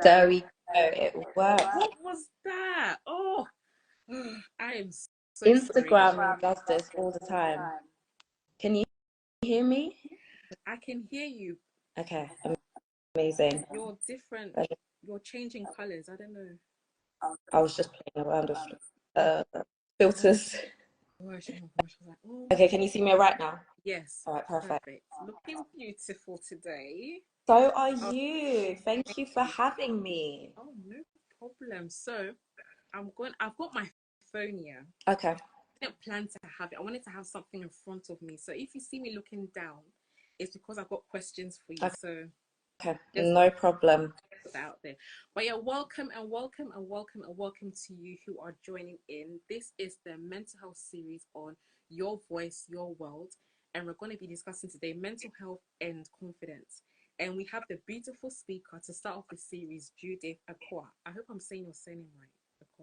There we go. It works. What was that? Oh, I am so sorry. Instagram does this all the time. Can you hear me? I can hear you. Okay, amazing. You're different. You're changing colors. I don't know. I was just playing around with filters. Gosh, oh my gosh. I was like, oh. Okay, can you see me right now? Yes. All right, perfect. Looking beautiful today. So are Oh, you. Thank you for having me. oh, no problem. So I've got my phone here. Okay. I didn't plan to have it. I wanted to have something in front of me. So if you see me looking down, it's because I've got questions for you. Okay. So Okay, no problem. Put that out there. But yeah, welcome and welcome and welcome and welcome to you who are joining in. This is the mental health series on Your Voice, Your World. And we're going to be discussing today mental health and confidence. And we have the beautiful speaker to start off the series, Judith Aqua. I hope I'm saying your surname right.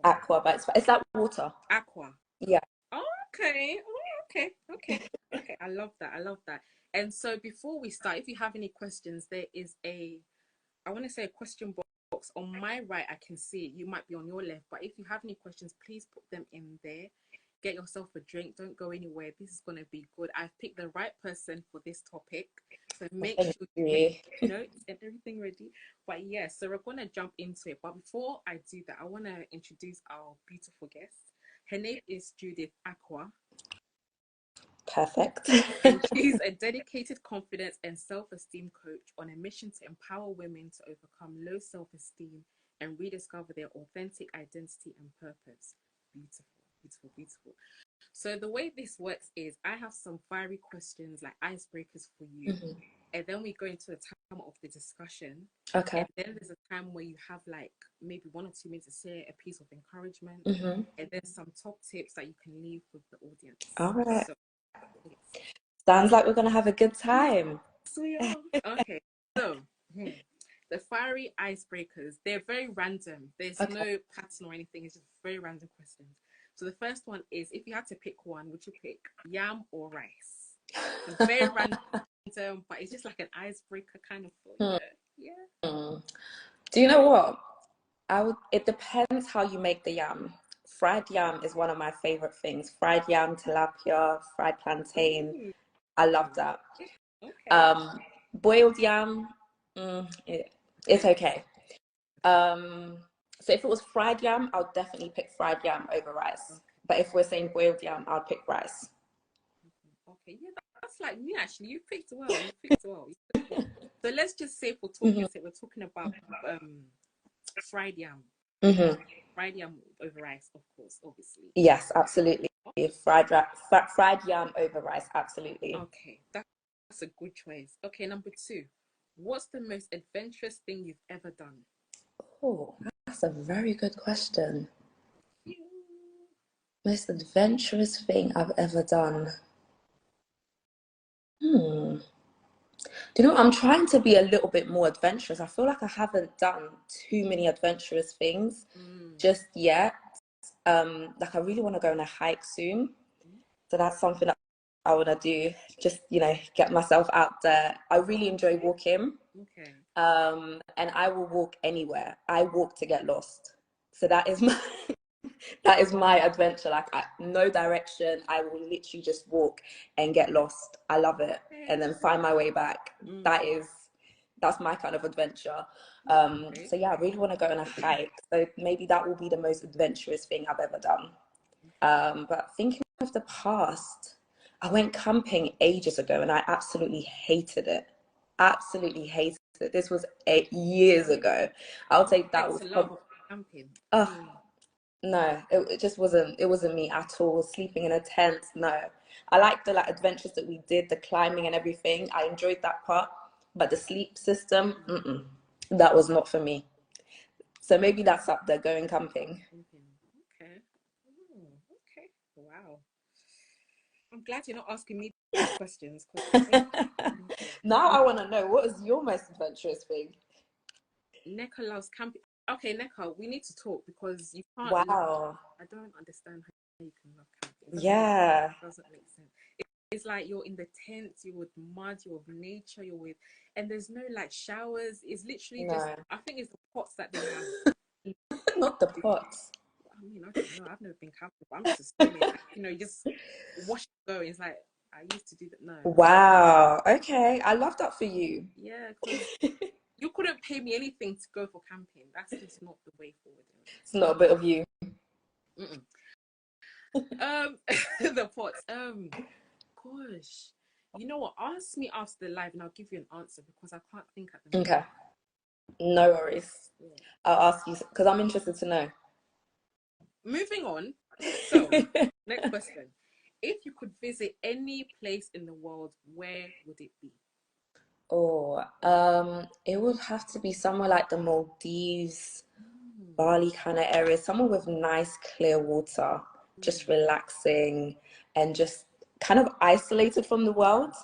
Aqua, but is that water? Aqua. Yeah. Oh, okay. Oh, okay. I love that. And so before we start, if you have any questions, there is I want to say a question box on my right. I can see it. You might be on your left, but if you have any questions, please put them in there. Get yourself a drink. Don't go anywhere. This is going to be good. I've picked the right person for this topic. So make sure you take notes and everything ready. But yeah, so we're going to jump into it. But before I do that, I want to introduce our beautiful guest. Her name is Judith Aqua. Perfect. And she's a dedicated confidence and self-esteem coach on a mission to empower women to overcome low self-esteem and rediscover their authentic identity and purpose. Beautiful. So the way this works is I have some fiery questions, like icebreakers for you. And then we go into a time of the discussion. Okay. And then there's a time where you have like maybe 1 or 2 minutes to say a piece of encouragement. And then some top tips that you can leave with the audience. All right. So, sounds like we're going to have a good time. Okay, so the fiery icebreakers, they're very random. There's no pattern or anything. It's just very random questions. So the first one is, if you had to pick one, would you pick yam or rice? It's very random, but it's just like an icebreaker kind of thing. Yeah. Do you know what? It depends how you make the yam. Fried yam is one of my favorite things. Fried yam, tilapia, fried plantain. I love that. Okay. Boiled yam, it's okay. So if it was fried yam, I would definitely pick fried yam over rice. But if we're saying boiled yam, I'd pick rice. Okay, yeah, that's like me actually. You picked well. So let's just say for talking sake, we're talking about fried yam. Fried yam over rice, of course, obviously. Yes, absolutely. Fried yam over rice, absolutely. Okay, that's a good choice. Okay, number 2. What's the most adventurous thing you've ever done? Oh, that's a very good question. Most adventurous thing I've ever done. Do you know, I'm trying to be a little bit more adventurous. I feel like I haven't done too many adventurous things just yet. Like I really want to go on a hike soon. So that's something that I want to do. Just, get myself out there. I really enjoy walking. Okay. And I will walk anywhere. I walk to get lost. So that is my adventure. Like no direction. I will literally just walk and get lost. I love it. And then find my way back. That's my kind of adventure. So yeah, I really want to go on a hike. So maybe that will be the most adventurous thing I've ever done. But thinking of the past, I went camping ages ago and I absolutely hated it. This was 8 years ago. I'll take that. Camping. No, it just wasn't. It wasn't me at all. Sleeping in a tent. No, I liked the adventures that we did, the climbing and everything. I enjoyed that part, but the sleep system, that was not for me. So maybe that's up there, going camping. Okay. Okay. Wow. I'm glad you're not asking me these questions. Now I want to know, what is your most adventurous thing? Neka loves camping. Okay, Neka, we need to talk because you can't. Wow. I don't understand how you can love camping. Yeah. It doesn't make sense. it's like you're in the tent, you're with mud, you're with nature, and there's no like showers. It's literally just, No, I think it's the pots that they have. not the pots. I mean, okay, no, I've never been camping, but I'm just assuming, like, just wash and go. It's like, I used to do that. No. Wow. Okay. I love that for you. Yeah, because you couldn't pay me anything to go for camping. That's just not the way forward. It's not a bit of you. Mm-mm. The pots. Gosh, you know what? Ask me after the live, and I'll give you an answer because I can't think at the moment. Okay. No worries. Yeah. I'll ask you because I'm interested to know. Moving on. So, next question. If you could visit any place in the world, where would it be? Oh, it would have to be somewhere like the Maldives, Bali kind of area, somewhere with nice clear water, just relaxing and just kind of isolated from the world,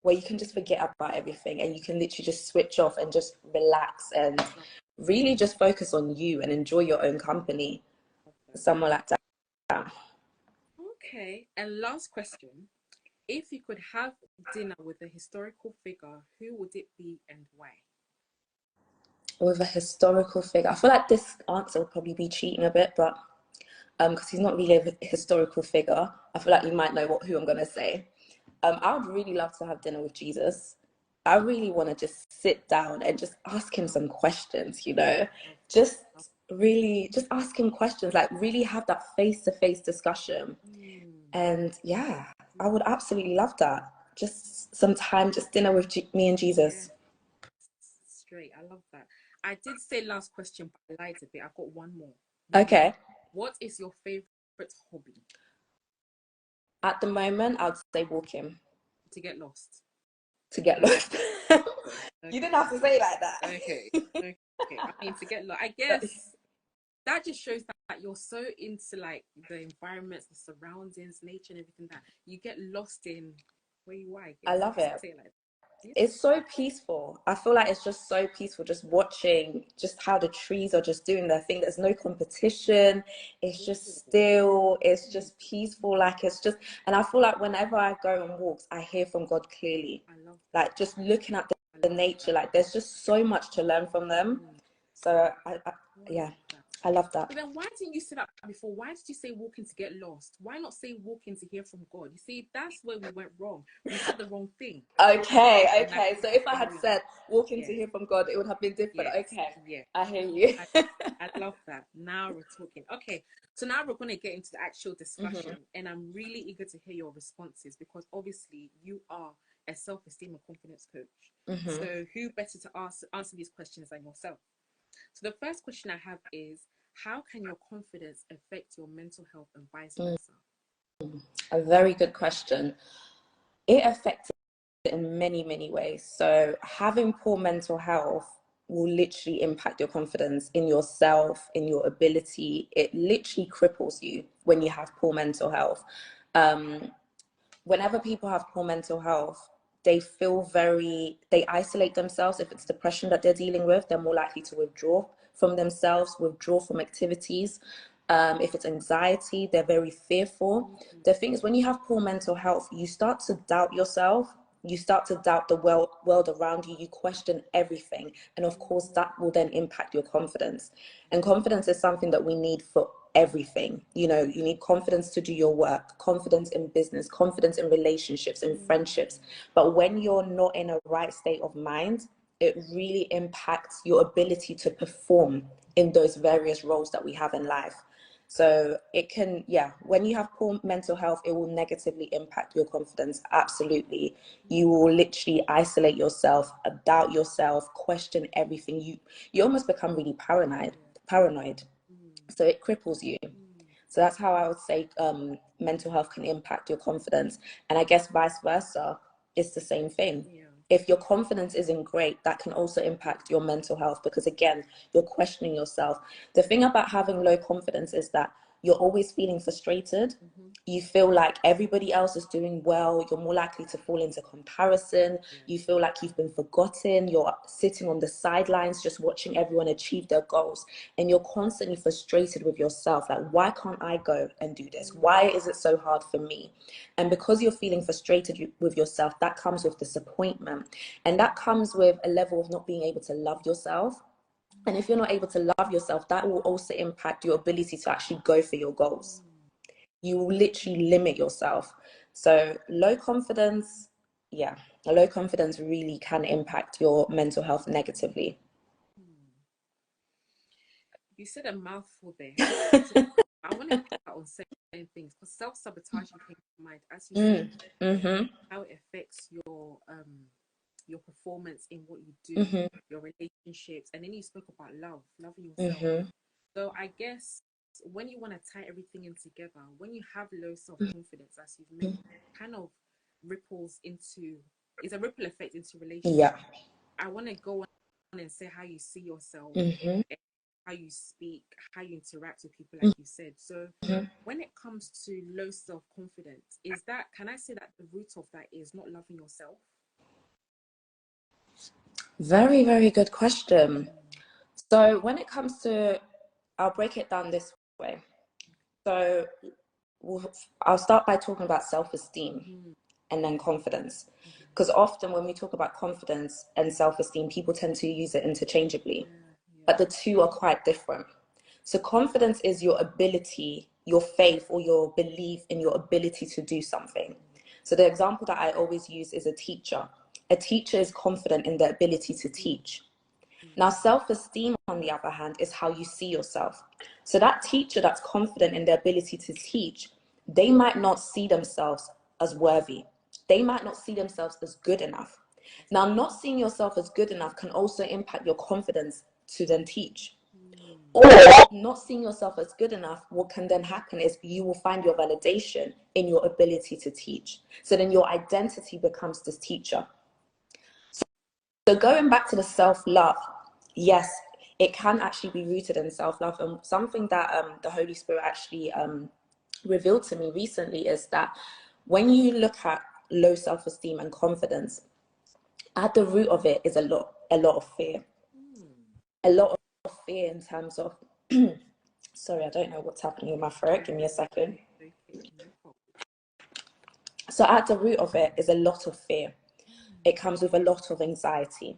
where you can just forget about everything and you can literally just switch off and just relax and really just focus on you and enjoy your own company. Somewhere like that. Okay. And last question. If you could have dinner with a historical figure, who would it be and why? With a historical figure. I feel like this answer would probably be cheating a bit, but because he's not really a historical figure, I feel like you might know who I'm going to say. I would really love to have dinner with Jesus. I really want to just sit down and just ask him some questions, just really just ask him questions, like really have that face-to-face discussion. And yeah, I would absolutely love that. Just some time, just dinner with me and Jesus. Yeah. Straight. I love that. I did say last question, but I lied a bit. I've got one more. Okay. What is your favorite hobby? At the moment, I'd say walking. To get lost. To get lost. Okay. You didn't have to say it like that. Okay. I mean, to get lost. I guess that just shows that you're so into like the environments, the surroundings, nature, and everything that you get lost in where you are. I love it. Say it like that. Yeah. It's so peaceful. I feel like it's just so peaceful just watching just how the trees are just doing their thing. There's no competition. It's just still, it's just peaceful. Like it's just, and I feel like whenever I go on walks, I hear from God clearly. I love that. Like just looking at the nature, like there's just so much to learn from them. So yeah, I love that. But then why didn't you say that before? Why did you say walking to get lost? Why not say walking to hear from God? You see, that's where we went wrong. We said the wrong thing. Okay. So if I had said walking to hear from God, it would have been different. Yes. Okay. Yeah. I hear you. I love that. Now we're talking. Okay. So now we're going to get into the actual discussion. And I'm really eager to hear your responses because obviously you are a self-esteem and confidence coach. So who better to answer these questions than yourself? So the first question I have is, how can your confidence affect your mental health and vice versa? A very good question. It affects it in many, many ways. So having poor mental health will literally impact your confidence in yourself, in your ability. It literally cripples you when you have poor mental health. Whenever people have poor mental health, they isolate themselves. If it's depression that they're dealing with, they're more likely to withdraw from themselves, withdraw from activities. If it's anxiety, they're very fearful. The thing is, when you have poor mental health, you start to doubt yourself. You start to doubt the world around you. You question everything. And of course, that will then impact your confidence. And confidence is something that we need for everything. You need confidence to do your work, confidence in business, confidence in relationships, in friendships. But when you're not in a right state of mind, it really impacts your ability to perform in those various roles that we have in life. So it can, when you have poor mental health, it will negatively impact your confidence. Absolutely. You will literally isolate yourself, doubt yourself, question everything. You almost become really paranoid. So it cripples you. So that's how I would say mental health can impact your confidence. And I guess vice versa, it's the same thing. If your confidence isn't great, that can also impact your mental health because, again, you're questioning yourself. The thing about having low confidence is that you're always feeling frustrated. You feel like everybody else is doing well. You're more likely to fall into comparison. You feel like you've been forgotten. You're sitting on the sidelines just watching everyone achieve their goals. And you're constantly frustrated with yourself. Like, why can't I go and do this? Why is it so hard for me? And because you're feeling frustrated with yourself, that comes with disappointment. And that comes with a level of not being able to love yourself. And if you're not able to love yourself, that will also impact your ability to actually go for your goals. You will literally limit yourself. So low confidence really can impact your mental health negatively. You said a mouthful there. I want to pick out on certain things, because self-sabotaging came to mind as you said, how it affects your performance in what you do, your relationships, and then you spoke about loving yourself. So I guess when you want to tie everything in together, when you have low self-confidence, as you've mentioned, kind of it's a ripple effect into relationships. I want to go on and say how you see yourself, how you speak, how you interact with people, like you said. So when it comes to low self-confidence, can I say that the root of that is not loving yourself? Very, very good question. So when it comes to, I'll break it down this way. So I'll start by talking about self-esteem and then confidence. Because often when we talk about confidence and self-esteem, people tend to use it interchangeably. But the two are quite different. So confidence is your ability, your faith, or your belief in your ability to do something. So the example that I always use is a teacher. A teacher is confident in their ability to teach. Now, self-esteem, on the other hand, is how you see yourself. So that teacher that's confident in their ability to teach, they might not see themselves as worthy. They might not see themselves as good enough. Now, not seeing yourself as good enough can also impact your confidence to then teach. Or not seeing yourself as good enough, what can then happen is you will find your validation in your ability to teach. So then your identity becomes this teacher. So going back to the self-love, yes, it can actually be rooted in self-love. And something that the Holy Spirit actually revealed to me recently is that when you look at low self-esteem and confidence, at the root of it is a lot of fear. A lot of fear in terms of, sorry, I don't know what's happening with my throat. Give me a second. So at the root of it is a lot of fear. It comes with a lot of anxiety.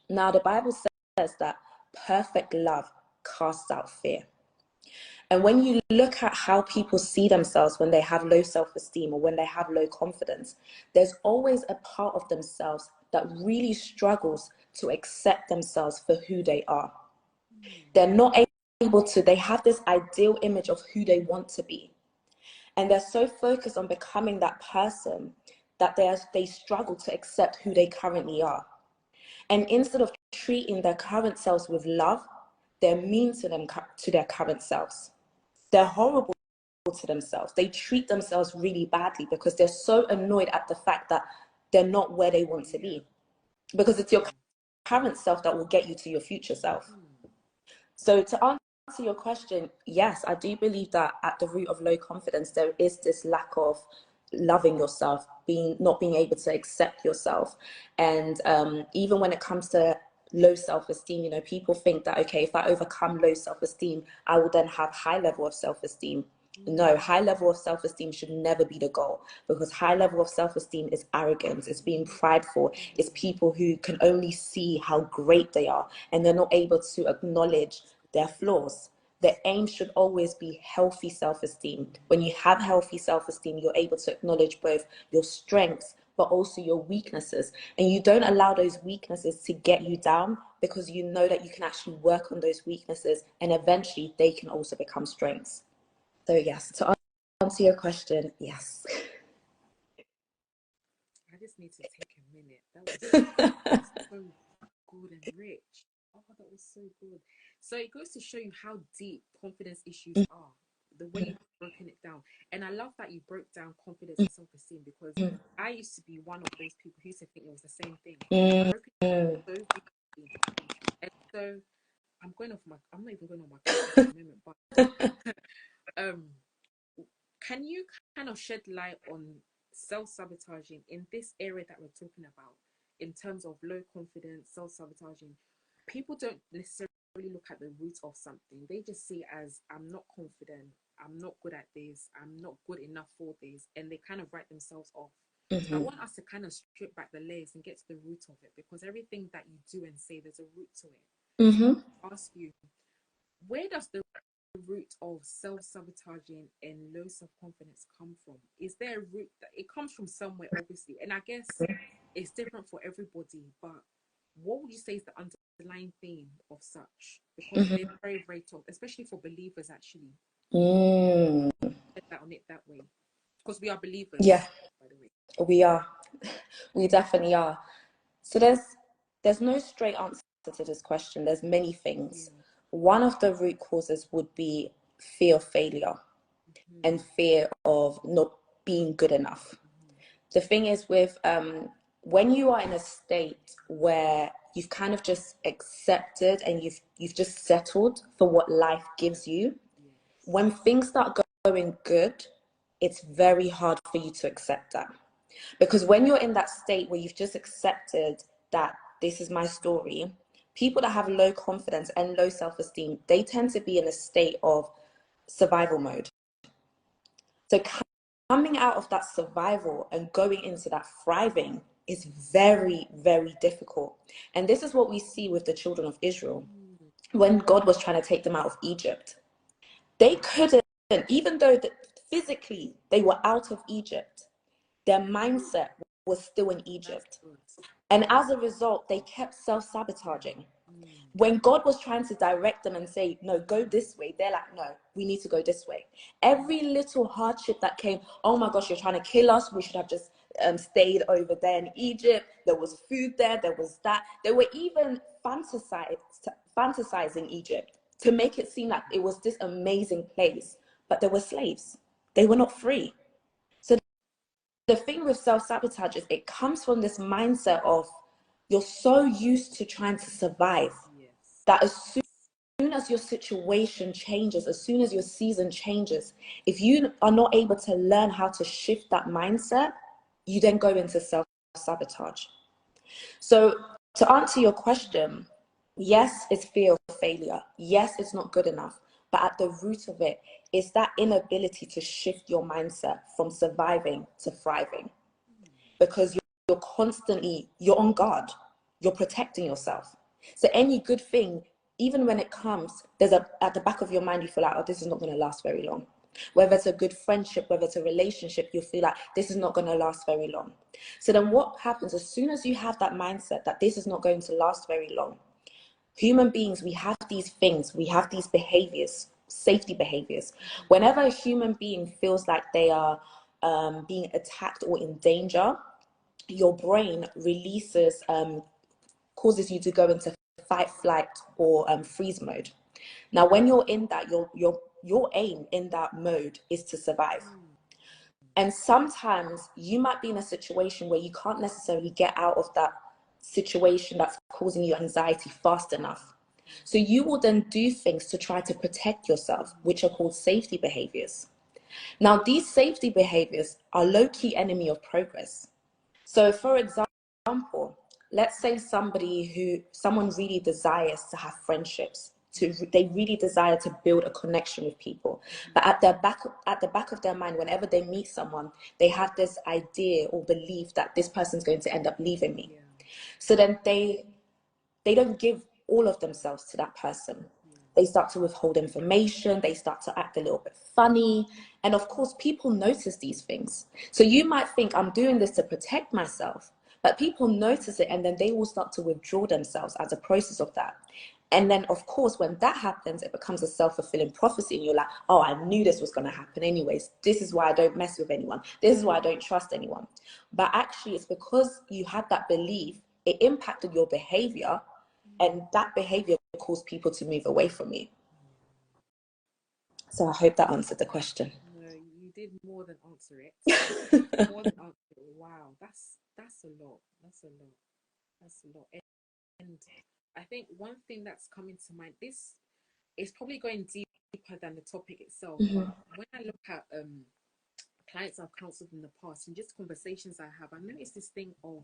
Now, the Bible says that perfect love casts out fear. And when you look at how people see themselves when they have low self-esteem or when they have low confidence, there's always a part of themselves that really struggles to accept themselves for who they are. They're not able to, they have this ideal image of who they want to be. And they're so focused on becoming that person that they struggle to accept who they currently are. And instead of treating their current selves with love, they're mean to their current selves. They're horrible to themselves. They treat themselves really badly because they're so annoyed at the fact that they're not where they want to be. Because it's your current self that will get you to your future self. So to answer your question, yes, I do believe that at the root of low confidence, there is this lack of loving yourself, not being able to accept yourself. And even when it comes to low self-esteem, people think that, okay, if I overcome low self-esteem, I will then have high level of self-esteem. No, high level of self-esteem should never be the goal, because high level of self-esteem is arrogance, it's being prideful, it's people who can only see how great they are and they're not able to acknowledge their flaws. The aim should always be healthy self-esteem. When you have healthy self-esteem, you're able to acknowledge both your strengths but also your weaknesses, and you don't allow those weaknesses to get you down, because you know that you can actually work on those weaknesses and eventually they can also become strengths. So yes, to answer your question, yes. I just need to take a minute. That was so good and rich. Oh, that was so good. So it goes to show you how deep confidence issues are, the way you've broken it down. And I love that you broke down confidence and self-esteem, because I used to be one of those people who used to think it was the same thing. I broke it down so deeply. And so I'm not even going on my question at the moment, but can you kind of shed light on self-sabotaging in this area that we're talking about, in terms of low confidence, self-sabotaging? People don't necessarily look at the root of something. They just see it as, I'm not confident, I'm not good at this, I'm not good enough for this, and they kind of write themselves off. So I want us to kind of strip back the layers and get to the root of it, because everything that you do and say, there's a root to it. So I'll ask you, where does the root of self-sabotaging and low self-confidence come from? Is there a root that it comes from somewhere, obviously, and I guess it's different for everybody, but what would you say is the underlying theme of such? Because they're very, very tough, especially for believers, actually. Get that on it that way, because we are believers. Yeah, by the way. we are. We definitely are. So there's no straight answer to this question. There's many things. One of the root causes would be fear of failure and fear of not being good enough. The thing is with when you are in a state where you've kind of just accepted and you've just settled for what life gives you, when things start going good, it's very hard for you to accept that. Because when you're in that state where you've just accepted that this is my story, people that have low confidence and low self-esteem, they tend to be in a state of survival mode. So coming out of that survival and going into that thriving is very, very difficult. And this is what we see with the children of Israel. When God was trying to take them out of Egypt, they couldn't, even though physically they were out of Egypt, their mindset was still in Egypt. And as a result, they kept self-sabotaging. When God was trying to direct them and say, no, go this way, they're like, no, we need to go this way. Every little hardship that came, oh my gosh, you're trying to kill us, we should have just stayed over there in Egypt. There was food there, there was that. They were even fantasizing Egypt to make it seem like it was this amazing place. But they were slaves. They were not free. So the thing with self-sabotage is it comes from this mindset of you're so used to trying to survive that as soon as your situation changes, as soon as your season changes, if you are not able to learn how to shift that mindset, you then go into self-sabotage. So to answer your question, yes, it's fear of failure. Yes, it's not good enough. But at the root of it is that inability to shift your mindset from surviving to thriving. Because you're on guard. You're protecting yourself. So any good thing, even when it comes, at the back of your mind, you feel like, oh, this is not going to last very long. Whether it's a good friendship, whether it's a relationship, you feel like this is not going to last very long. So then what happens as soon as you have that mindset that this is not going to last very long, human beings, we have these things, we have these behaviors, safety behaviors. Whenever a human being feels like they are being attacked or in danger, your brain releases, causes you to go into fight, flight, or freeze mode. Now, when you're in that, your aim in that mode is to survive. And sometimes you might be in a situation where you can't necessarily get out of that situation that's causing you anxiety fast enough. So you will then do things to try to protect yourself, which are called safety behaviors. Now, these safety behaviors are low-key enemy of progress. So for example, let's say someone really desires to have friendships, they really desire to build a connection with people, but at the back of their mind, whenever they meet someone, they have this idea or belief that this person's going to end up leaving me. So then they don't give all of themselves to that person. They start to withhold information, they start to act a little bit funny, and of course people notice these things. So you might think, I'm doing this to protect myself, but people notice it, and then they will start to withdraw themselves as a process of that. And then of course when that happens, it becomes a self-fulfilling prophecy, and you're like, oh, I knew this was going to happen anyways, this is why I don't mess with anyone, this is why I don't trust anyone. But actually it's because you had that belief, it impacted your behavior, and that behavior caused people to move away from you. So I hope that answered the question. No, you did more than answer it. More than answer it. Wow, that's a lot. That's a lot. That's a lot. And I think one thing that's coming to mind, this is probably going deeper than the topic itself. But when I look at clients I've counseled in the past and just conversations I have, I noticed this thing of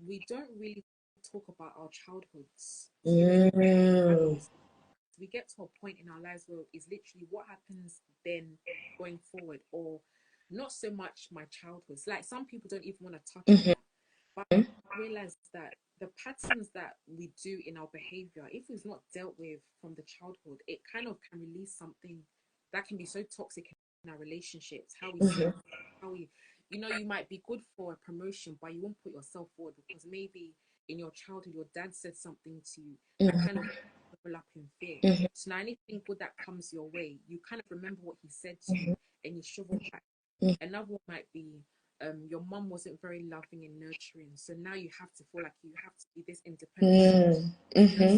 we don't really talk about our childhoods. We get to a point in our lives where it's literally what happens then going forward, or not so much my childhood. Like some people don't even want to touch on that. But I realize that the patterns that we do in our behavior, if it's not dealt with from the childhood, it kind of can release something that can be so toxic in our relationships. How we see, how we, you know, you might be good for a promotion, but you won't put yourself forward because maybe in your childhood your dad said something to you that kind of level up in fear. So now anything good that comes your way, you kind of remember what he said to you and you shrivel back. Another one might be your mum wasn't very loving and nurturing, so now you have to feel like you have to be this independent.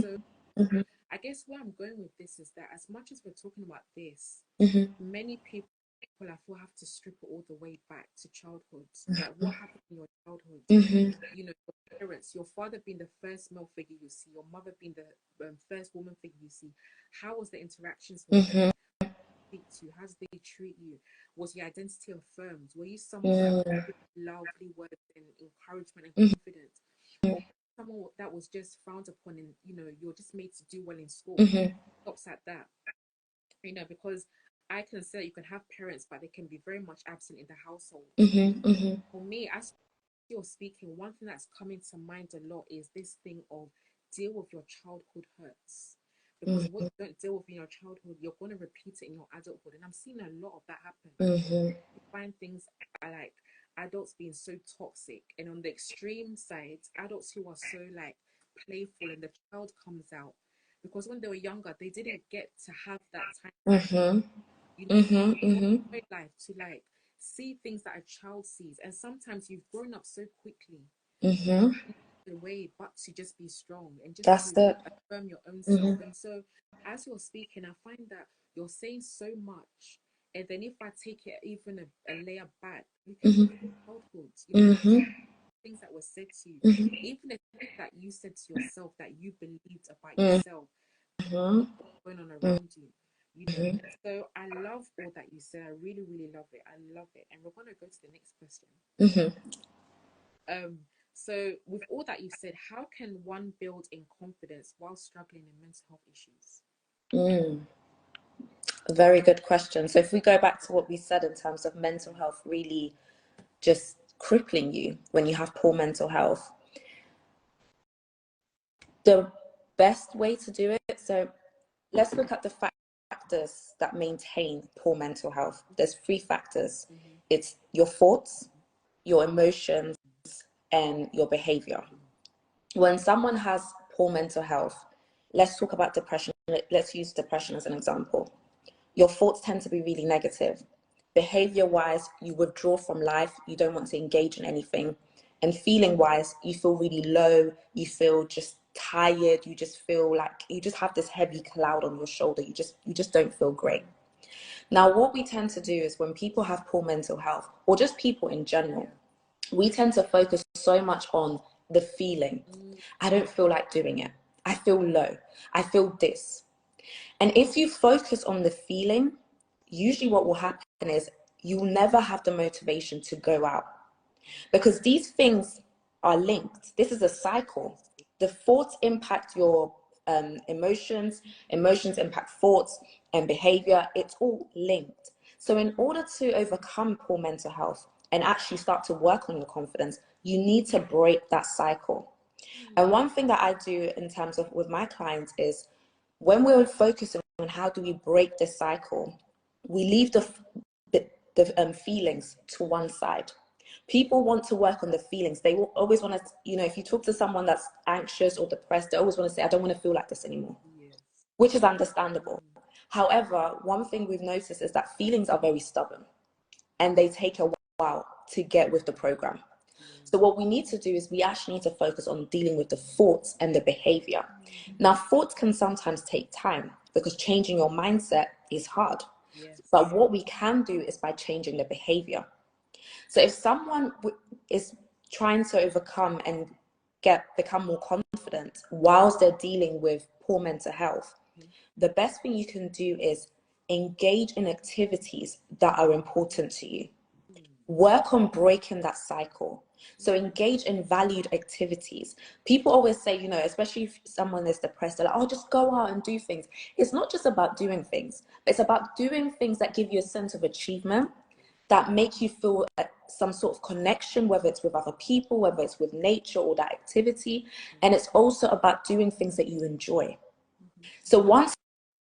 So I guess where I'm going with this is that as much as we're talking about this, many people I feel have to strip it all the way back to childhood. Like what happened in your childhood? You know, your parents, your father being the first male figure you see, your mother being the first woman figure you see. How was the interactions with them? Speak to? How did they treat you? Was your identity affirmed? Were you someone that was lovely words and encouragement and confidence, or someone that was just frowned upon and you know you're just made to do well in school? Stops at that, you know, because I can say you can have parents, but they can be very much absent in the household. For me, as you're speaking, one thing that's coming to mind a lot is this thing of deal with your childhood hurts. Because what you don't deal with in your childhood, you're going to repeat it in your adulthood. And I'm seeing a lot of that happen. You find things like adults being so toxic. And on the extreme side, adults who are so like playful and the child comes out. Because when they were younger, they didn't get to have that time. You know, life to like see things that a child sees. And sometimes you've grown up so quickly. The way but to just be strong and just to affirm your own self. And so as you're speaking, I find that you're saying so much, and then if I take it even a layer back, you can look at childhood, you know, things that were said to you, even the things that you said to yourself that you believed about yourself, going on around you, you know. So I love all that you said. I really, really love it. I love it. And we're going to go to the next question. So with all that you said, how can one build in confidence while struggling in mental health issues? A very good question. So if we go back to what we said in terms of mental health really just crippling you when you have poor mental health, the best way to do it, so let's look at the factors that maintain poor mental health. There's 3 factors. It's your thoughts, your emotions, and your behavior. When someone has poor mental health, let's talk about depression. Let's use depression as an example. Your thoughts tend to be really negative. Behavior-wise, you withdraw from life. You don't want to engage in anything. And feeling-wise, you feel really low. You feel just tired. You just feel like you just have this heavy cloud on your shoulder. You just don't feel great. Now, what we tend to do is when people have poor mental health, or just people in general, we tend to focus so much on the feeling. I don't feel like doing it. I feel low. I feel this. And if you focus on the feeling, usually what will happen is you'll never have the motivation to go out, because these things are linked. This is a cycle. The thoughts impact your emotions impact thoughts and behavior. It's all linked. So in order to overcome poor mental health and actually start to work on your confidence, you need to break that cycle. And one thing that I do in terms of with my clients is when we're focusing on how do we break this cycle, we leave the feelings to one side. People want to work on the feelings. They will always want to, you know, if you talk to someone that's anxious or depressed, they always want to say, I don't want to feel like this anymore, which is understandable. However, one thing we've noticed is that feelings are very stubborn and they take a while to get with the program. So what we need to do is we actually need to focus on dealing with the thoughts and the behavior. Now, thoughts can sometimes take time because changing your mindset is hard. But what we can do is by changing the behavior. So if someone is trying to overcome and become more confident whilst they're dealing with poor mental health, the best thing you can do is engage in activities that are important to you. Work on breaking that cycle. So engage in valued activities. People always say, you know, especially if someone is depressed, they're like, oh, just go out and do things. It's not just about doing things. It's about doing things that give you a sense of achievement, that make you feel some sort of connection, whether it's with other people, whether it's with nature or that activity. And it's also about doing things that you enjoy. So once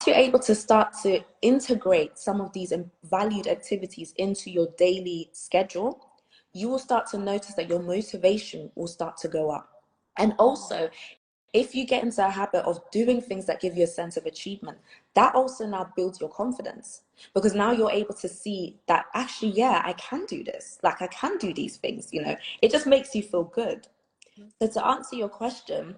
you're able to start to integrate some of these valued activities into your daily schedule, you will start to notice that your motivation will start to go up. And also, if you get into a habit of doing things that give you a sense of achievement, that also now builds your confidence, because now you're able to see that actually, yeah, I can do this. Like, I can do these things, you know, it just makes you feel good. So to answer your question,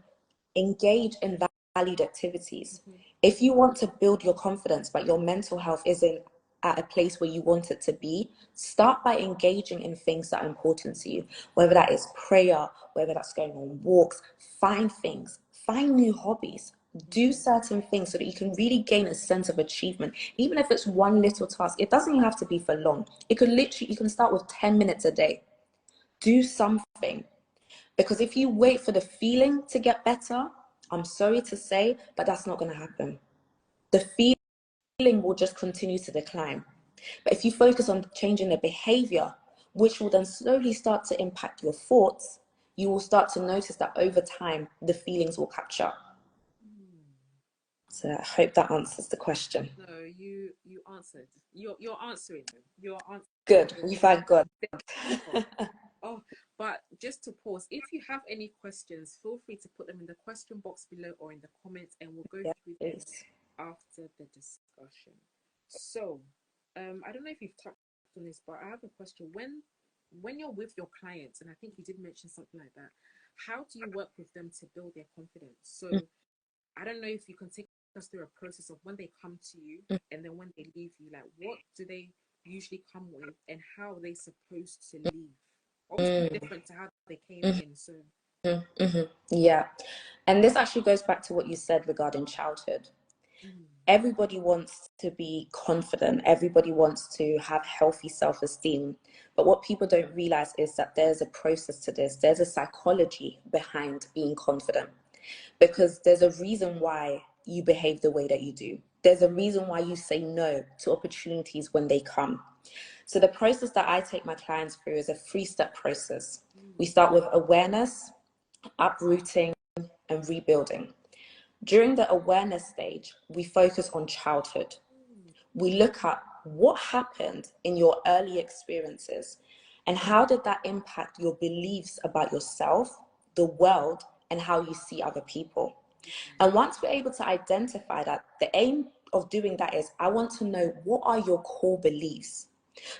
engage in valued activities. If you want to build your confidence, but your mental health isn't at a place where you want it to be, start by engaging in things that are important to you, whether that is prayer, whether that's going on walks. Find things, find new hobbies, do certain things so that you can really gain a sense of achievement. Even if it's one little task, it doesn't even have to be for long. It could literally, you can start with 10 minutes a day. Do something. Because if you wait for the feeling to get better, I'm sorry to say, but that's not going to happen. The feeling will just continue to decline. But if you focus on changing the behavior, which will then slowly start to impact your thoughts, you will start to notice that over time, the feelings will catch up. So I hope that answers the question. No, you answered. You're answering them. You're answering. Good. We thank God. Oh, but just to pause, if you have any questions, feel free to put them in the question box below or in the comments, and we'll go through them after the discussion. So, I don't know if you've touched on this, but I have a question. When you're with your clients, and I think you did mention something like that, how do you work with them to build their confidence? So, I don't know if you can take us through a process of when they come to you and then when they leave you, like what do they usually come with and how are they supposed to leave? Obviously different to how they came in. So yeah, and this actually goes back to what you said regarding childhood. Everybody wants to be confident, everybody wants to have healthy self-esteem, but what people don't realize is that there's a process to this. There's a psychology behind being confident, because there's a reason why you behave the way that you do. There's a reason why you say no to opportunities when they come. So the process that I take my clients through is a 3-step process. We start with awareness, uprooting, and rebuilding. During the awareness stage, we focus on childhood. We look at what happened in your early experiences and how did that impact your beliefs about yourself, the world, and how you see other people. And once we're able to identify that, the aim of doing that is, I want to know, what are your core beliefs?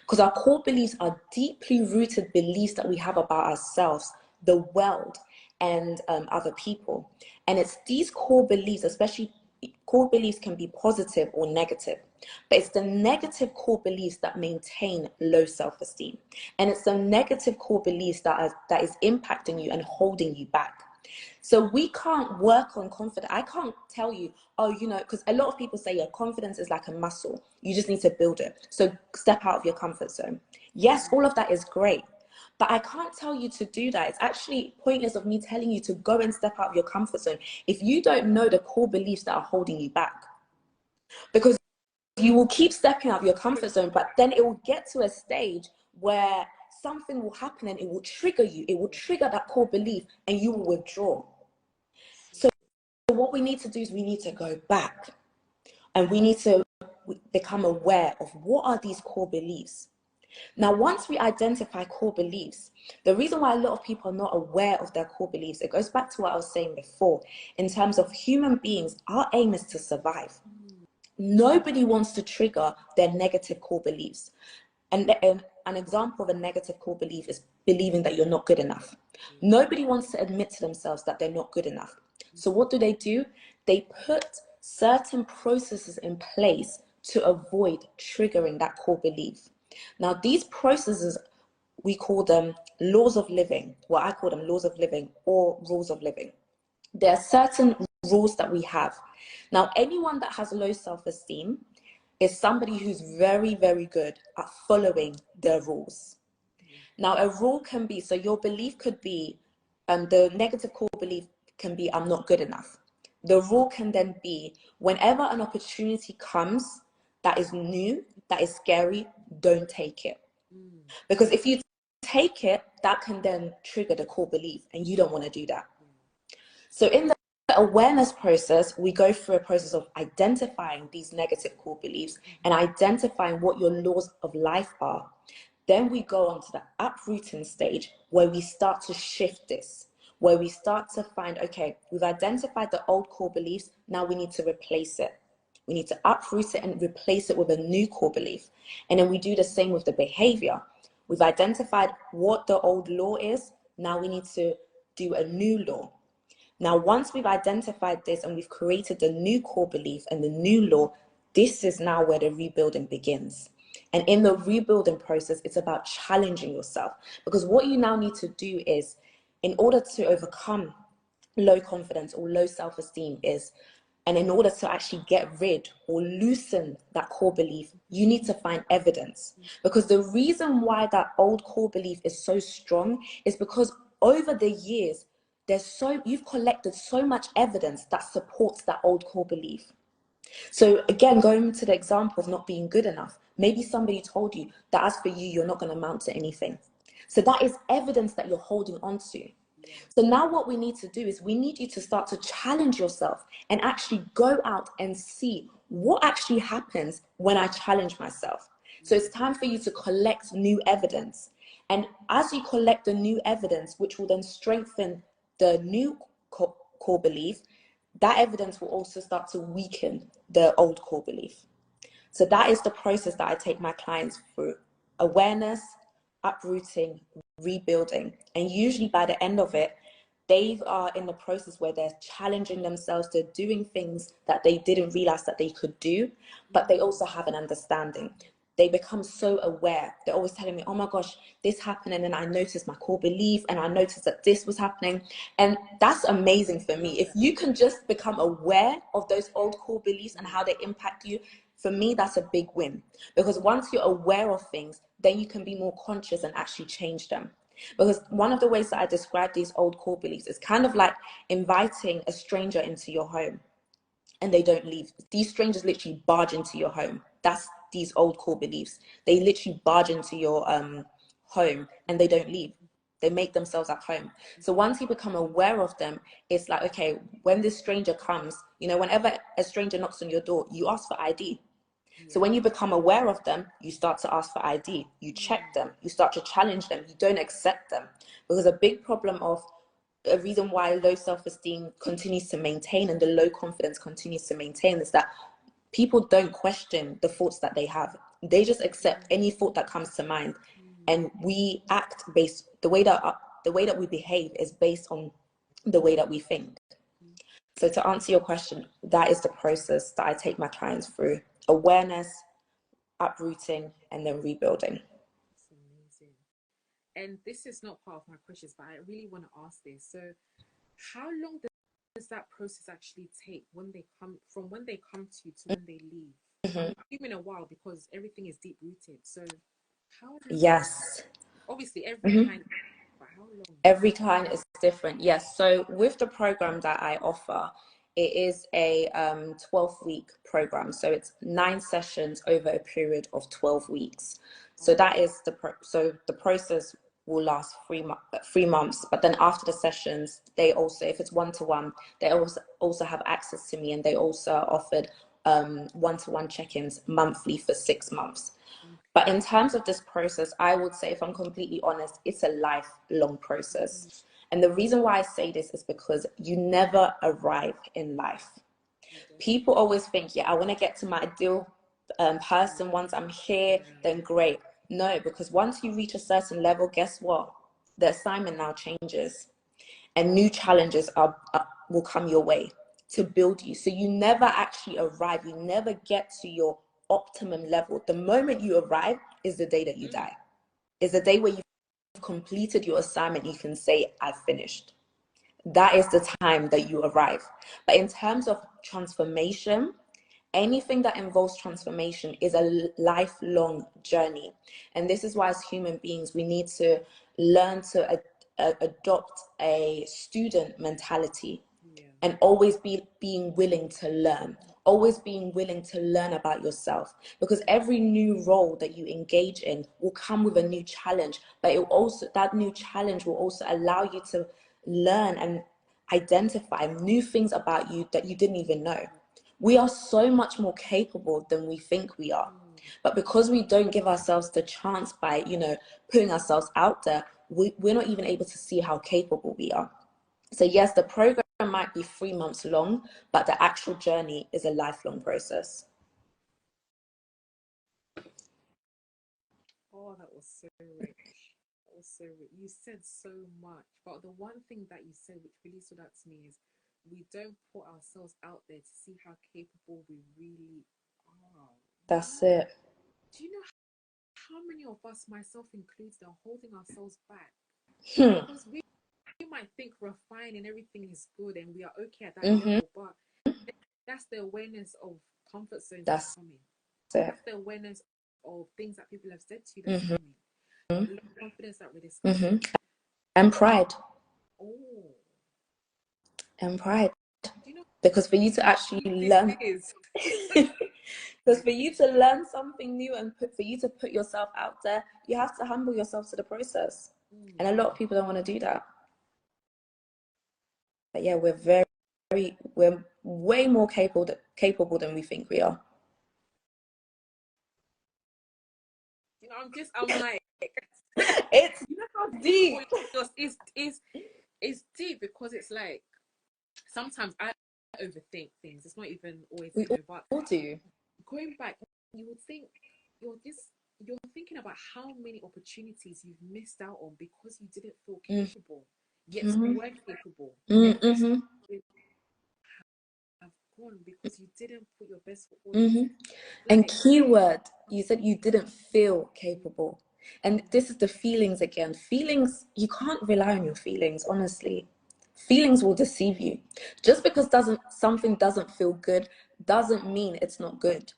Because our core beliefs are deeply rooted beliefs that we have about ourselves, the world, and other people. And it's these core beliefs, especially core beliefs can be positive or negative, but it's the negative core beliefs that maintain low self-esteem. And it's the negative core beliefs that is impacting you and holding you back. So we can't work on confidence. I can't tell you, oh, you know, because a lot of people say, yeah, confidence is like a muscle. You just need to build it. So step out of your comfort zone. Yes, all of that is great. But I can't tell you to do that. It's actually pointless of me telling you to go and step out of your comfort zone if you don't know the core beliefs that are holding you back. Because you will keep stepping out of your comfort zone, but then it will get to a stage where something will happen and it will trigger you. It will trigger that core belief and you will withdraw. So what we need to do is we need to go back and we need to become aware of what are these core beliefs. Now, once we identify core beliefs, the reason why a lot of people are not aware of their core beliefs, it goes back to what I was saying before. In terms of human beings, our aim is to survive. Nobody wants to trigger their negative core beliefs. And an example of a negative core belief is believing that you're not good enough. Nobody wants to admit to themselves that they're not good enough. So what do? They put certain processes in place to avoid triggering that core belief. Now, these processes, we call them laws of living. Well, I call them laws of living or rules of living. There are certain rules that we have. Now, anyone that has low self-esteem is somebody who's very, very good at following their rules. Now, a rule can be, so your belief could be, the negative core belief can be, I'm not good enough. The rule can then be, whenever an opportunity comes that is new, that is scary, don't take it. Because if you take it, that can then trigger the core belief, and you don't want to do that. So in the awareness process, we go through a process of identifying these negative core beliefs and identifying what your laws of life are. Then we go on to the uprooting stage, where we start to shift this, where we start to find, okay, we've identified the old core beliefs, now we need to replace it. We need to uproot it and replace it with a new core belief. And then we do the same with the behavior. We've identified what the old law is, now we need to do a new law. Now, once we've identified this and we've created the new core belief and the new law, this is now where the rebuilding begins. And in the rebuilding process, it's about challenging yourself. Because what you now need to do is, in order to overcome low confidence or low self-esteem and in order to actually get rid or loosen that core belief, you need to find evidence. Because the reason why that old core belief is so strong is because over the years, you've collected so much evidence that supports that old core belief. So again, going to the example of not being good enough, maybe somebody told you that as for you, you're not going to amount to anything. So that is evidence that you're holding on to. So now what we need to do is we need you to start to challenge yourself and actually go out and see what actually happens when I challenge myself. So it's time for you to collect new evidence. And as you collect the new evidence, which will then strengthen the new core belief, that evidence will also start to weaken the old core belief. So that is the process that I take my clients through: awareness, uprooting, rebuilding. And usually by the end of it, they are in the process where they're challenging themselves, they're doing things that they didn't realize that they could do, but they also have an understanding. They become so aware. They're always telling me, oh my gosh, this happened, and then I noticed my core belief, and I noticed that this was happening. And that's amazing for me. If you can just become aware of those old core beliefs and how they impact you, for me, that's a big win. Because once you're aware of things, then you can be more conscious and actually change them. Because one of the ways that I describe these old core beliefs is kind of like inviting a stranger into your home and they don't leave. These strangers literally barge into your home. That's these old core beliefs. They literally barge into your home and they don't leave. They make themselves at home. So once you become aware of them, it's like, okay, when this stranger comes, whenever a stranger knocks on your door, you ask for ID. So when you become aware of them, you start to ask for ID, you check them, you start to challenge them, you don't accept them. Because a big problem of a reason why low self-esteem continues to maintain and the low confidence continues to maintain is that people don't question the thoughts that they have. They just accept any thought that comes to mind. And we act based, the way that we behave is based on the way that we think. So to answer your question, that is the process that I take my clients through: awareness, uprooting, and then rebuilding. That's amazing. And this is not part of my questions, but I really want to ask this. So how long does that process actually take when they come to you to when they leave? I'm assuming a while because everything is deep rooted. So how long? Yes. Obviously every client, but how long? Every client is different. Yes. So with the program that I offer, it is a 12-week program. So it's 9 sessions over a period of 12 weeks. So that is so the process will last 3 months. But then after the sessions, they also, if it's one-to-one, they also have access to me, and they also are offered one-to-one check-ins monthly for 6 months. But in terms of this process, I would say, if I'm completely honest, it's a lifelong process. And the reason why I say this is because you never arrive in life. People always think, yeah, I want to get to my ideal person. Once I'm here, then great. No, because once you reach a certain level, guess what? The assignment now changes and new challenges will come your way to build you. So you never actually arrive. You never get to your optimum level. The moment you arrive is the day that you die. Is the day where you've completed your assignment. You can say, I finished. That is the time that you arrive. But in terms of transformation Anything that involves transformation is a lifelong journey. And this is why, as human beings, we need to learn to adopt a student mentality, and always being willing to learn, always being willing to learn about yourself, because every new role that you engage in will come with a new challenge, but that new challenge will also allow you to learn and identify new things about you that you didn't even know. We are so much more capable than we think we are. But because we don't give ourselves the chance by, putting ourselves out there, we're not even able to see how capable we are. So yes, the program might be 3 months long, but the actual journey is a lifelong process. Oh, that was so rich. That was so rich. You said so much, but the one thing that you said which really stood out to me is we don't put ourselves out there to see how capable we really are. That's it. Do you know how many of us, myself included, are holding ourselves back? Because we might think we're fine and everything is good and we are okay at that level, but that's the awareness of comfort zones that's coming. That's the awareness of things that people have said to you that's coming. The confidence that we're discussing. And pride. Oh. And pride. You know, because for you to actually learn because for you to learn something new and for you to put yourself out there, you have to humble yourself to the process. And a lot of people don't want to do that. But yeah, we're way more capable than we think we are. You know, I'm like it's you know how deep. It's deep because it's like sometimes I overthink things. It's not even always We but all do. Going back, you would think you're thinking about how many opportunities you've missed out on because you didn't feel capable. Yet you were capable. Have gone because you didn't put your best foot forward. And keyword, you said you didn't feel capable. And this is the feelings again. Feelings, you can't rely on your feelings, honestly. Feelings will deceive you. Just because something doesn't feel good doesn't mean it's not good.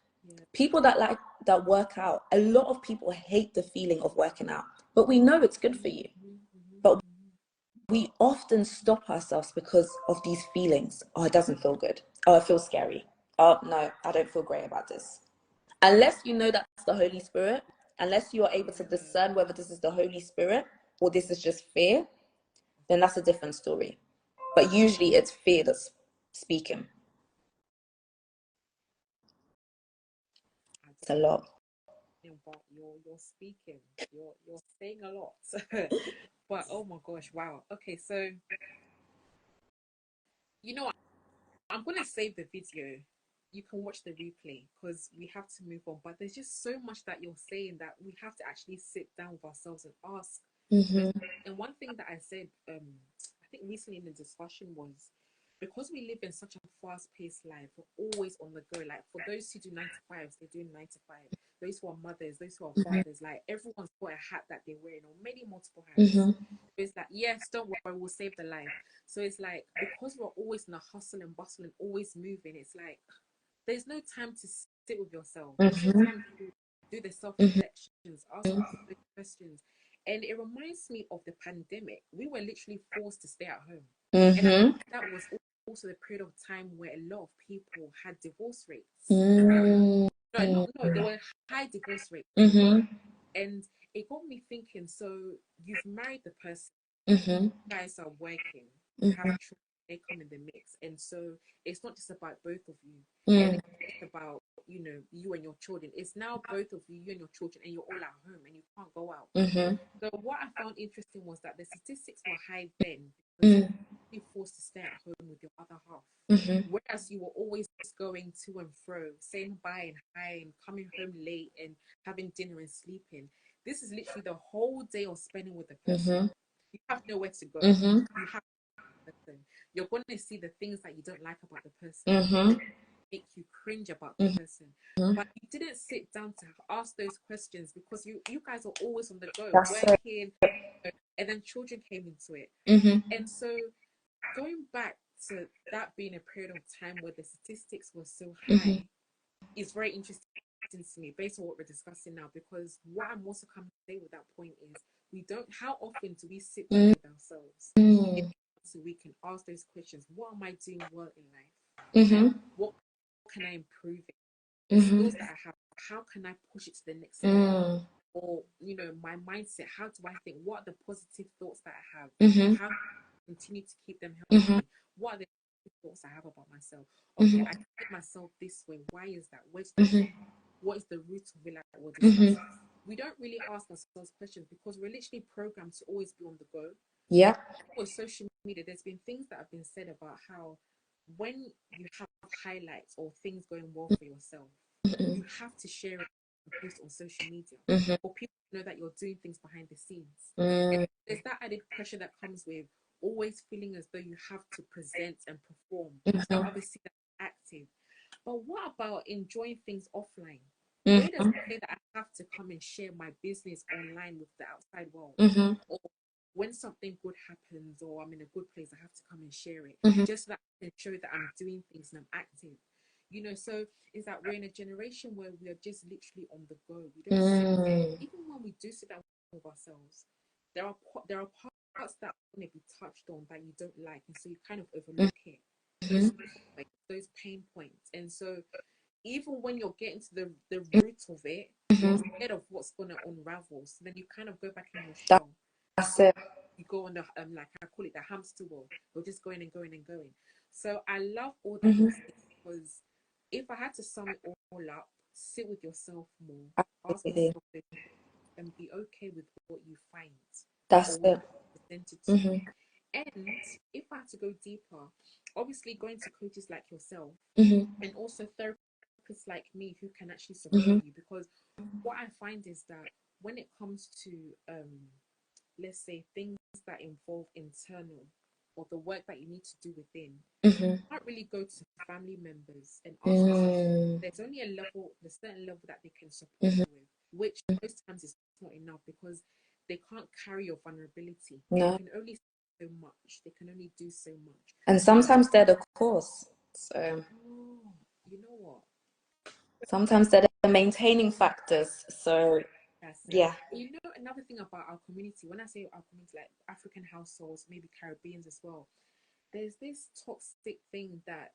People that work out, a lot of people hate the feeling of working out, but we know it's good for you. But we often stop ourselves because of these feelings. Oh, it doesn't feel good. Oh, it feels scary. Oh, no, I don't feel great about this. Unless you know that's the Holy Spirit, unless you are able to discern whether this is the Holy Spirit or this is just fear, then that's a different story. But usually it's fear that's speaking. It's a lot. But you're speaking. You're saying a lot. But oh my gosh, wow. Okay, so you know what? I'm gonna save the video. You can watch the replay because we have to move on. But there's just so much that you're saying that we have to actually sit down with ourselves and ask. And one thing that I said, I think recently in the discussion was because we live in such a fast-paced life, we're always on the go. Like for those who do 9 to 5s, they're doing 9 to 5. Those who are mothers, those who are fathers, like everyone's got a hat that they're wearing, or many multiple hats. It's like, yes, don't worry, we'll save the life. So it's like because we're always in a hustle and bustle and always moving, it's like there's no time to sit with yourself. There's no time to do the self-reflections, ask those questions. And it reminds me of the pandemic. We were literally forced to stay at home. And that was also the period of time where a lot of people had divorce rates. No, there were high divorce rates. And it got me thinking, so you've married the person, you guys are working, you have children, they come in the mix. And so it's not just about both of you. And it's about, you and your children. It's now both of you and your children, and you're all at home and you can't go out. So what I found interesting was that the statistics were high then because you were forced to stay at home with your other half. Whereas you were always going to and fro, saying bye and hi and coming home late and having dinner and sleeping. This is literally the whole day of spending with the person. You have nowhere to go. You have the person. You're going to see the things that you don't like about the person. Make you cringe about the person. But you didn't sit down to ask those questions because you guys are always on the go, working, and then children came into it. And so going back to that being a period of time where the statistics were so high, is very interesting to me based on what we're discussing now, because what I'm also coming to say with that point is we don't, how often do we sit down with ourselves so we can ask those questions? What am I doing well in life? What can I improve in? The skills that I have, how can I push it to the next level? Or, you know, my mindset, how do I think? What are the positive thoughts that I have? How can I continue to keep them healthy? What are the thoughts I have about myself? Okay, I treat myself this way. Why is that? Where's that from? What is the root of it, like we're discussing? We don't really ask ourselves questions because we're literally programmed to always be on the go. Yeah. With social media, there's been things that have been said about how when you have highlights or things going well for yourself, you have to share it and post on social media for people to know that you're doing things behind the scenes. And there's that added pressure that comes with always feeling as though you have to present and perform. So obviously that's active. But what about enjoying things offline? Where does it say that I have to come and share my business online with the outside world? Or when something good happens or I'm in a good place, I have to come and share it just so that I can show that I'm doing things and I'm active. You know, so is that we're in a generation where we are just literally on the go. We don't sit, even when we do sit down with ourselves, there are parts that are going to be touched on that you don't like, and so you kind of overlook it. Those pain points. And so even when you're getting to the root of it, you're scared of what's going to unravel. So then you kind of go back in your shell. That's it. You go on the like I call it the hamster wheel. You're just going and going and going. So I love all that you're saying, because if I had to sum it all up, sit with yourself more, ask yourself this, and be okay with what you find. That's it. Presented to you. And if I had to go deeper, obviously going to coaches like yourself and also therapists like me who can actually support you, because what I find is that when it comes to let's say things that involve internal or the work that you need to do within, you can't really go to family members and ask them. There's only a certain level that they can support you with, which most times is not enough because they can't carry your vulnerability. No. They can only so much. They can only do so much. And sometimes they're the cause. So you know what? Sometimes they're the maintaining factors. So That's it. yeah. You know, another thing about our community, when I say our community, like African households, maybe Caribbeans as well, there's this toxic thing that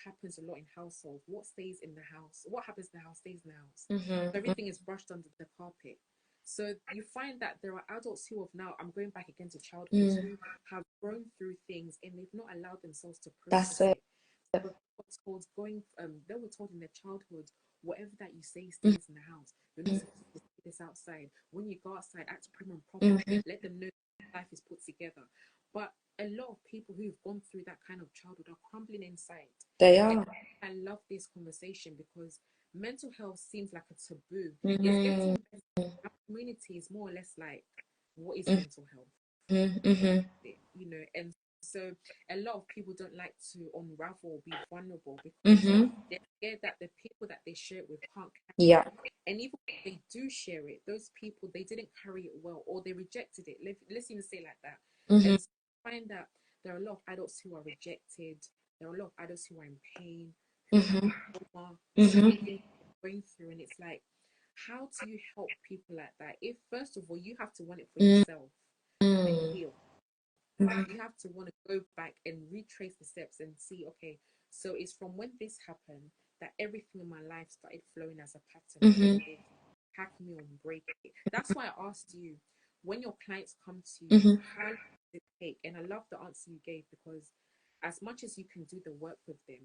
happens a lot in households. What stays in the house, what happens in the house stays in the house. Everything is brushed under the carpet. So you find that there are adults who have now, I'm going back again to childhood, who have grown through things and they've not allowed themselves to process it. They were told in their childhood, whatever that you say stays in the house. You're not supposed to say this outside. When you go outside, act prim and proper. Let them know life is put together. But a lot of people who've gone through that kind of childhood are crumbling inside. They are. And I love this conversation because mental health seems like a taboo. It's getting better. Our community is more or less like, what is mental health? You know, and so a lot of people don't like to unravel or be vulnerable because they're scared that the people that they share it with can't carry it. And even if they do share it, those people, they didn't carry it well or they rejected it. Let's even say like that. And so I find that there are a lot of adults who are rejected. There are a lot of adults who are in pain, who have trauma, so many things they're going through. And it's like, how do you help people like that? If first of all, you have to want it for yourself to heal. You have to want to go back and retrace the steps and see, okay, so it's from when this happened that everything in my life started flowing as a pattern. Hack me or break it. That's why I asked you, when your clients come to you, how long does it take? And I love the answer you gave, because as much as you can do the work with them,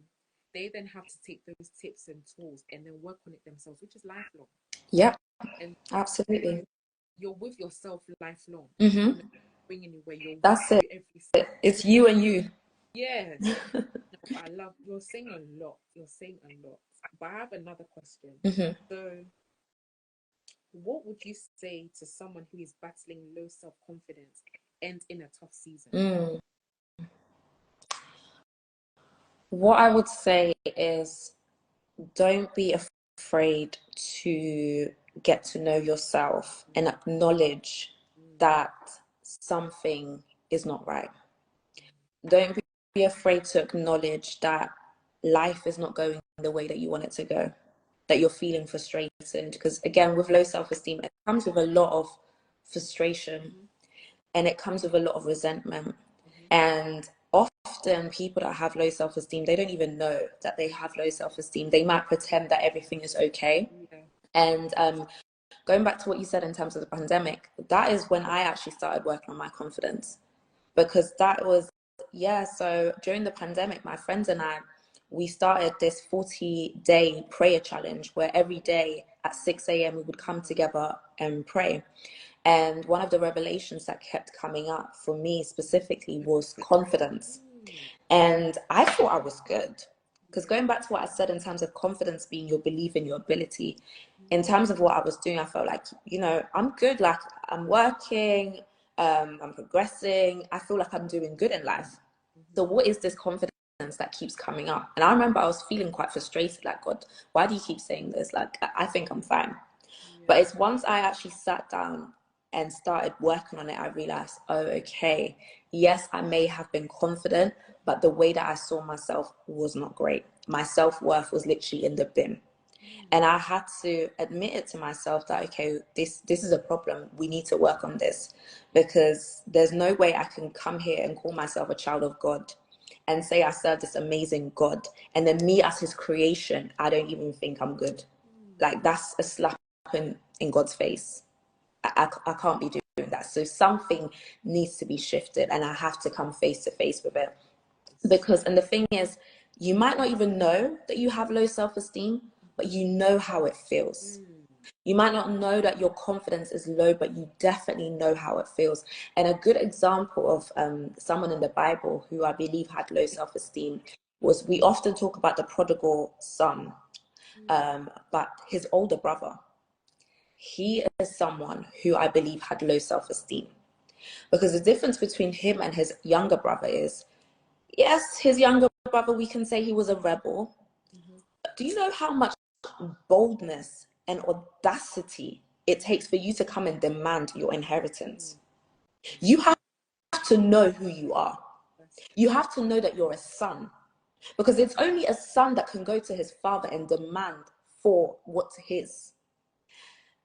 they then have to take those tips and tools and then work on it themselves, which is lifelong. Yep. And Absolutely. you're with yourself lifelong. Bring anywhere. That's it. It's you and you. Yeah. I love, you're saying a lot. You're saying a lot. But I have another question. So, what would you say to someone who is battling low self-confidence and in a tough season? What I would say is, don't be afraid to get to know yourself and acknowledge that something is not right. Don't be afraid to acknowledge that life is not going the way that you want it to go. that you're feeling frustrated, because again, with low self-esteem, it comes with a lot of frustration, and it comes with a lot of resentment. And often people that have low self-esteem, they don't even know that they have low self-esteem. They might pretend that everything is okay. And going back to what you said in terms of the pandemic, that is when I actually started working on my confidence, because that was, so during the pandemic, my friends and we started this 40-day prayer challenge where every day at 6 a.m. we would come together and pray. And one of the revelations that kept coming up for me specifically was confidence. And I thought I was good. Because going back to what I said in terms of confidence being your belief in your ability, in terms of what I was doing, I felt like, I'm good. Like, I'm working, I'm progressing. I feel like I'm doing good in life. So what is this confidence that keeps coming up? And I remember I was feeling quite frustrated, like, God, why do you keep saying this? Like, I think I'm fine. But it's once I actually sat down and started working on it, I realized, oh, okay, yes, I may have been confident, but the way that I saw myself was not great. My self-worth was literally in the bin. And I had to admit it to myself that, okay, this is a problem. We need to work on this, because there's no way I can come here and call myself a child of God and say I serve this amazing God, and then me as his creation, I don't even think I'm good. Like, that's a slap in God's face. I can't be doing that. So something needs to be shifted, and I have to come face to face with it. Because, and the thing is, you might not even know that you have low self-esteem, but you know how it feels. You might not know that your confidence is low, but you definitely know how it feels. And a good example of someone in the Bible who I believe had low self-esteem was, we often talk about the prodigal son, but his older brother. He is someone who I believe had low self-esteem, because the difference between him and his younger brother is, yes, his younger brother, we can say he was a rebel. But do you know how much boldness and audacity it takes for you to come and demand your inheritance? You have to know who you are. You have to know that you're a son, because it's only a son that can go to his father and demand for what's his.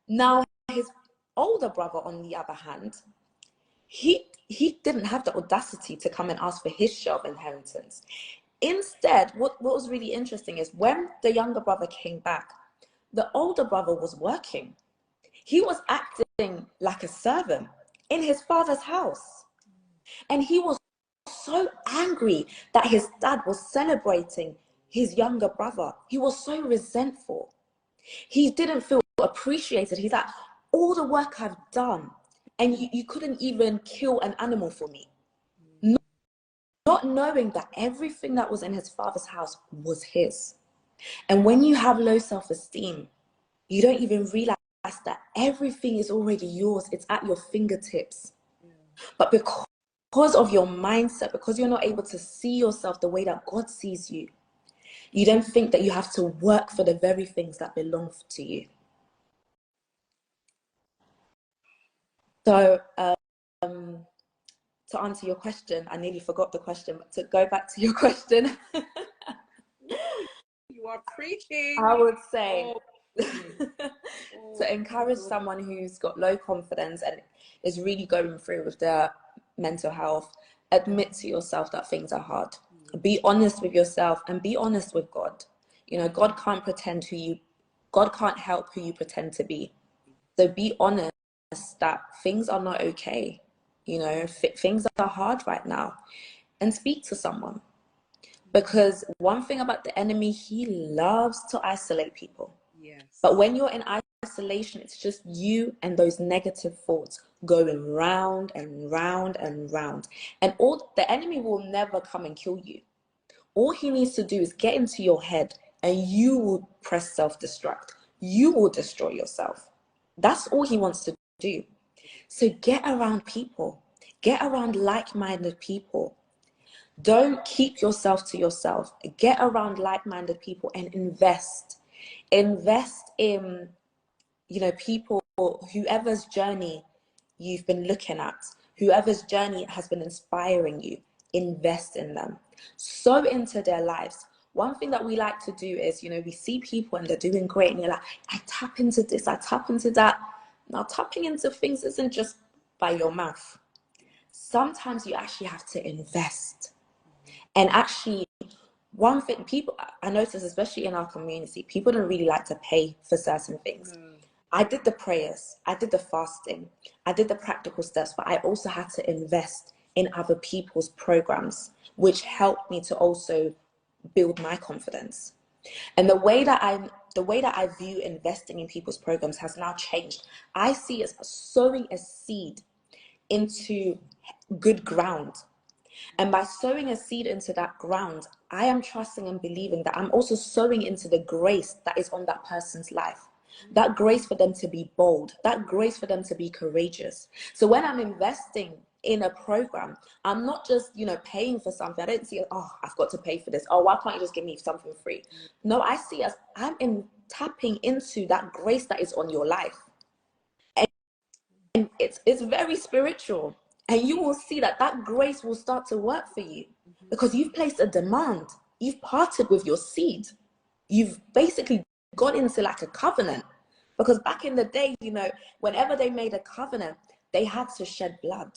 Now, his older brother, on the other hand, he didn't have the audacity to come and ask for his share of inheritance. Instead, what was really interesting is, when the younger brother came back, the older brother was working. He was acting like a servant in his father's house. And he was so angry that his dad was celebrating his younger brother. He was so resentful. He didn't feel appreciated. He's like, all the work I've done, and you couldn't even kill an animal for me. Not knowing that everything that was in his father's house was his. And when you have low self-esteem, you don't even realize that everything is already yours. It's at your fingertips. But because of your mindset, because you're not able to see yourself the way that God sees you, you don't think that you have to work for the very things that belong to you. So, to answer your question, I nearly forgot the question, but to go back to your question. You are preaching. I would say to encourage someone who's got low confidence and is really going through with their mental health, admit to yourself that things are hard. Be honest with yourself and be honest with God. God can't God can't help who you pretend to be. So be honest that things are not okay. Things are hard right now, and speak to someone. Because one thing about the enemy, he loves to isolate people. Yes. But when you're in isolation, it's just you and those negative thoughts going round and round and round. And the enemy will never come and kill you. All he needs to do is get into your head, and you will press self-destruct. You will destroy yourself. That's all he wants to do. So get around people. Get around like-minded people. Don't keep yourself to yourself. Get around like-minded people and invest. Invest in, people, whoever's journey you've been looking at, whoever's journey has been inspiring you. Invest in them. Sow into their lives. one thing that we like to do is, you know, we see people and they're doing great and you're like, I tap into this, I tap into that. Now, tapping into things isn't just by your mouth. Sometimes you actually have to invest. And actually, one thing people, I notice, especially in our community, people don't really like to pay for certain things. I did the prayers, I did the fasting, I did the practical steps, but I also had to invest in other people's programs, which helped me to also build my confidence. And the way that I view investing in people's programs has now changed. I see it as sowing a seed into good ground. And by sowing a seed into that ground, I am trusting and believing that I'm also sowing into the grace that is on that person's life. That grace for them to be bold, that grace for them to be courageous. So when I'm investing in a program, I'm not just, you know, paying for something. I don't see, oh, I've got to pay for this. Oh, why can't you just give me something free? No, I see as tapping into that grace that is on your life. And it's very spiritual. And you will see that that grace will start to work for you because you've placed a demand. You've parted with your seed. You've basically got into like a covenant. Because back in the day, you know, whenever they made a covenant, they had to shed blood.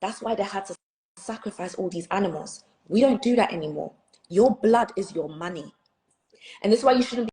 That's why they had to sacrifice all these animals. We don't do that anymore. Your blood is your money. And this is why you shouldn't